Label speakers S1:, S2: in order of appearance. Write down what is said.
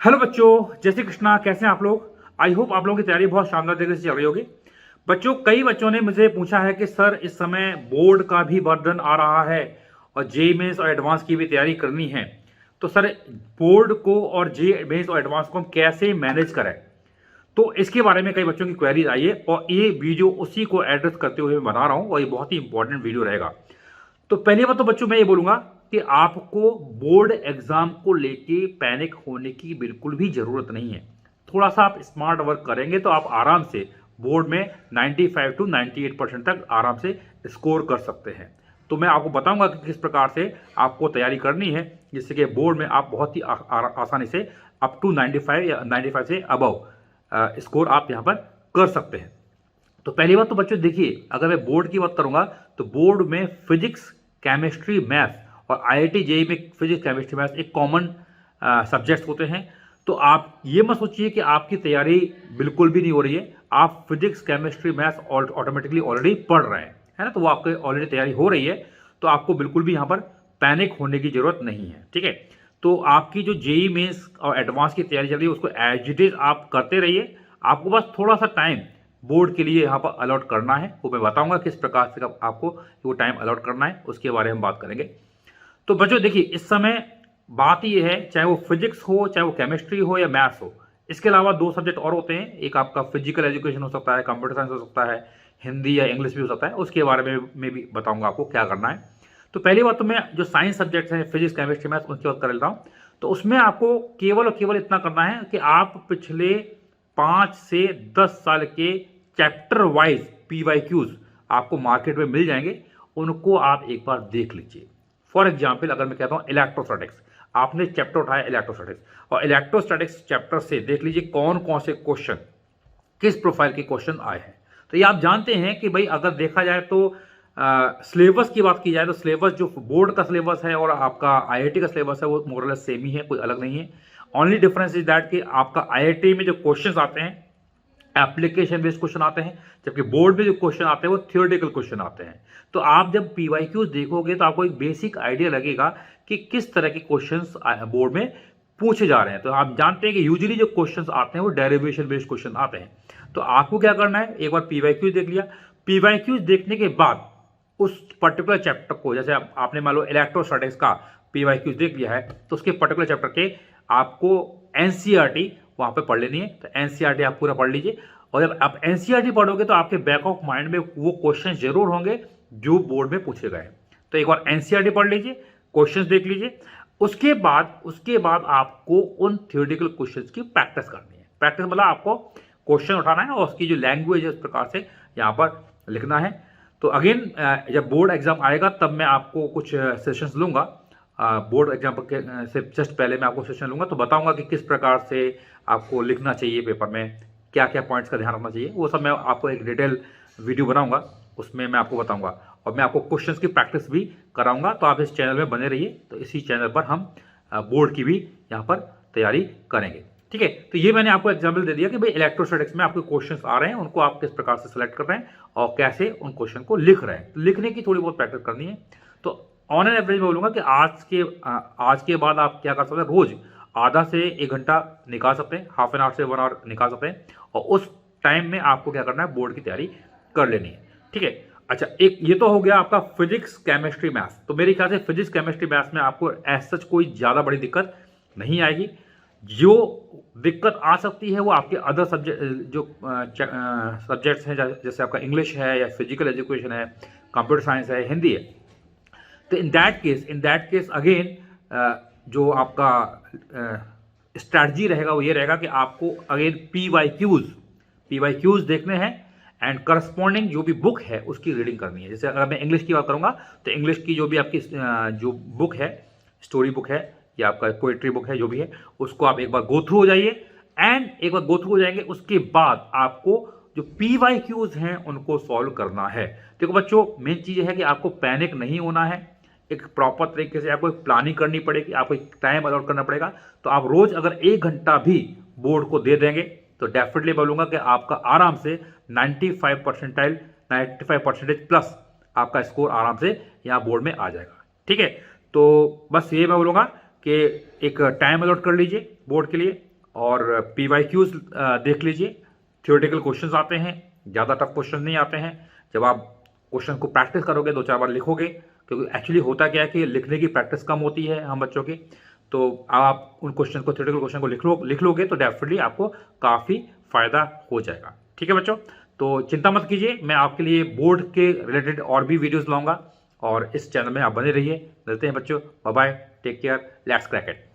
S1: Hello बच्चों, जय श्री कृष्णा। कैसे हैं आप लोग? आई होप आप लोगों की तैयारी बहुत शानदार तरीके से चल रही होगी। बच्चों, कई बच्चों ने मुझे पूछा है कि सर इस समय बोर्ड का भी बर्डन आ रहा है और जेईई मेंस और एडवांस की भी तैयारी करनी है, तो सर बोर्ड को और जेईई मेंस और एडवांस को हम कैसे मैनेज करें? तो इसके बारे में कई बच्चों की क्वेरीज आई है और ये वीडियो उसी को एड्रेस करते हुए मैं बना रहा हूँ और ये बहुत ही इंपॉर्टेंट वीडियो रहेगा। तो पहली बात तो बच्चों मैं ये बोलूंगा कि आपको बोर्ड एग्जाम को लेके पैनिक होने की बिल्कुल भी जरूरत नहीं है। थोड़ा सा आप स्मार्ट वर्क करेंगे तो आप आराम से बोर्ड में 95 टू 98% तक आराम से स्कोर कर सकते हैं। तो मैं आपको बताऊंगा कि किस प्रकार से आपको तैयारी करनी है जिससे कि बोर्ड में आप बहुत ही आसानी से अप टू 95 या 95 से अबव स्कोर आप यहां पर कर सकते हैं। तो पहली बात तो बच्चों देखिए, अगर मैं बोर्ड की बात करूंगा तो बोर्ड में फिजिक्स, केमिस्ट्री, मैथ और आईआईटी जेईई में फिजिक्स, केमिस्ट्री, मैथ एक कॉमन सब्जेक्ट्स होते हैं। तो आप ये मत सोचिए कि आपकी तैयारी बिल्कुल भी नहीं हो रही है। आप physics, chemistry, math automatically already पढ़ रहे हैं, है ना? तो वो आपकी ऑलरेडी तैयारी हो रही है, तो आपको बिल्कुल भी यहाँ पर पैनिक होने की जरूरत नहीं है। ठीक है, तो आपकी जो जेईई मेंस और एडवांस की तैयारी चल रही है उसको एज इट इज आप करते रहिए। आपको बस थोड़ा सा टाइम बोर्ड के लिए यहाँ पर अलॉट करना है, वो मैं बताऊंगा किस प्रकार से आपको वो टाइम अलॉट करना है, उसके बारे में बात करेंगे। तो बच्चों देखिए, इस समय बात ये है, चाहे वो फिजिक्स हो, चाहे वो केमिस्ट्री हो या मैथ्स हो, इसके अलावा दो सब्जेक्ट और होते हैं। एक आपका फिजिकल एजुकेशन हो सकता है, कंप्यूटर साइंस हो सकता है, हिंदी या इंग्लिश भी हो सकता है। उसके बारे में भी बताऊंगा आपको क्या करना है। तो पहली बात तो मैं जो साइंस सब्जेक्ट्स हैं, फिजिक्स, केमिस्ट्री, मैथ्स, उनकी बात कर लेता हूँ। तो उसमें आपको केवल और केवल इतना करना है कि आप पिछले 5 से 10 साल के चैप्टर वाइज पीवाईक्यूज आपको मार्केट में मिल जाएंगे, उनको आप एक बार देख लीजिए। फॉर एग्जाम्पल, अगर मैं कहता हूं इलेक्ट्रोस्टैटिक्स, आपने चैप्टर उठाया इलेक्ट्रोस्टैटिक्स और इलेक्ट्रोस्टैटिक्स चैप्टर से देख लीजिए कौन कौन से क्वेश्चन, किस प्रोफाइल के क्वेश्चन आए हैं। तो ये आप जानते हैं कि भाई अगर देखा जाए तो सिलेबस की बात की जाए तो सिलेबस जो बोर्ड का सिलेबस है और आपका आईआईटी का सिलेबस है वो मोरलेस सेम ही है, कोई अलग नहीं है। ओनली डिफरेंस इज दैट कि आपका आईआईटी में जो क्वेश्चंस आते हैं एप्लीकेशन बेस्ड क्वेश्चन आते हैं, जबकि बोर्ड में जो क्वेश्चन आते हैं वो थियोरेटिकल क्वेश्चन आते हैं। तो आप जब पीवाईक्यूज देखोगे तो आपको एक बेसिक आइडिया लगेगा कि किस तरह के क्वेश्चंस बोर्ड में पूछे जा रहे हैं। तो आप जानते हैं कि यूजुअली जो क्वेश्चंस आते हैं वो डेरिवेशन बेस्ड क्वेश्चन आते हैं। तो आपको क्या करना है, एक बार पीवाईक्यूज देख लिया, पीवाईक्यूज देखने के बाद उस पर्टिकुलर चैप्टर को, जैसे आपने मान लो इलेक्ट्रोस्टैटिक्स का पीवाईक्यूज देख लिया है, तो उसके पर्टिकुलर चैप्टर के आपको एनसीईआरटी वहां पे पढ़ लेनी है। तो एनसीईआरटी आप पूरा पढ़ लीजिए और जब आप एनसीईआरटी पढ़ोगे तो आपके बैक ऑफ माइंड में वो क्वेश्चन जरूर होंगे जो बोर्ड में पूछे गए। तो एक बार एनसीईआरटी पढ़ लीजिए, क्वेश्चंस देख लीजिए। उसके बाद आपको उन थ्योरेटिकल क्वेश्चंस की प्रैक्टिस करनी है। प्रैक्टिस मतलब आपको क्वेश्चन उठाना है और उसकी जो लैंग्वेज है उस प्रकार से यहाँ पर लिखना है। तो अगेन जब बोर्ड एग्जाम आएगा तब मैं आपको कुछ सेशंस लूंगा। बोर्ड एग्जाम से जस्ट पहले मैं आपको सेशन लूंगा तो बताऊंगा कि किस प्रकार से आपको लिखना चाहिए पेपर में, क्या क्या पॉइंट्स का ध्यान रखना चाहिए, वो सब मैं आपको एक डिटेल वीडियो बनाऊंगा, उसमें मैं आपको बताऊंगा और मैं आपको क्वेश्चंस की प्रैक्टिस भी कराऊंगा। तो आप इस चैनल में बने रहिए, तो इसी चैनल पर हम बोर्ड की भी यहाँ पर तैयारी करेंगे। ठीक है, तो ये मैंने आपको एग्जाम्पल दे दिया कि भाई इलेक्ट्रोस्टैटिक्स में आपके क्वेश्चंस आ रहे हैं, उनको आप किस प्रकार से सिलेक्ट कर रहे हैं और कैसे उन क्वेश्चन को लिख रहे हैं। तो लिखने की थोड़ी बहुत प्रैक्टिस करनी है। तो ऑन एन एवरेज मैं बोलूंगा कि आज के बाद आप क्या कर सकते हैं, रोज आधा से 1 घंटा निकाल सकते हैं, हाफ एन आवर से 1 आवर निकाल सकते हैं और उस टाइम में आपको क्या करना है, बोर्ड की तैयारी कर लेनी है। ठीक है, अच्छा, एक ये तो हो गया आपका फिजिक्स, केमिस्ट्री, मैथ्स। तो मेरे ख्याल से फिजिक्स, केमिस्ट्री, मैथ्स में आपको एज सच कोई ज्यादा बड़ी दिक्कत नहीं आएगी। जो दिक्कत आ सकती है वो आपके अदर सब्जेक्ट जो सब्जेक्ट्स हैं, जैसे आपका इंग्लिश है या फिजिकल एजुकेशन है, कंप्यूटर साइंस है, हिंदी है। तो इन दैट केस अगेन जो आपका स्ट्रैटेजी रहेगा वो ये रहेगा कि आपको अगेन पीवाईक्यूज देखने हैं एंड करस्पॉन्डिंग जो भी बुक है उसकी रीडिंग करनी है। जैसे अगर मैं इंग्लिश की बात करूंगा तो इंग्लिश की जो भी आपकी जो बुक है, स्टोरी बुक है या आपका पोएट्री बुक है, जो भी है, उसको आप एक बार गो थ्रू हो जाइए एंड एक बार गो थ्रू हो जाएंगे उसके बाद आपको जो पीवाईक्यूज हैं उनको सॉल्व करना है। देखो बच्चों, मेन चीज है कि आपको पैनिक नहीं होना है। एक प्रॉपर तरीके से आपको एक प्लानिंग करनी पड़ेगी, आपको एक टाइम अलॉट करना पड़ेगा। तो आप रोज अगर 1 घंटा भी बोर्ड को दे देंगे तो डेफिनेटली बोलूंगा कि आपका आराम से 95% प्लस आपका स्कोर आराम से यहाँ बोर्ड में आ जाएगा। ठीक है, तो बस ये मैं बोलूंगा कि एक टाइम अलॉट कर लीजिए बोर्ड के लिए और PYQs देख लीजिए। थ्योरेटिकल क्वेश्चंस आते हैं, ज़्यादा टफ क्वेश्चन नहीं आते हैं। जब आप क्वेश्चन को प्रैक्टिस करोगे, 2-4 बार लिखोगे, क्योंकि एक्चुअली होता क्या है कि लिखने की प्रैक्टिस कम होती है हम बच्चों की, तो आप उन क्वेश्चन को, थ्योरेटिकल क्वेश्चन को लिख लोगे तो डेफिनेटली आपको काफ़ी फायदा हो जाएगा। ठीक है बच्चों, तो चिंता मत कीजिए, मैं आपके लिए बोर्ड के रिलेटेड और भी वीडियोस लाऊंगा और इस चैनल में आप बने रहिए। मिलते हैं बच्चों, bye bye, take care, let's crack it.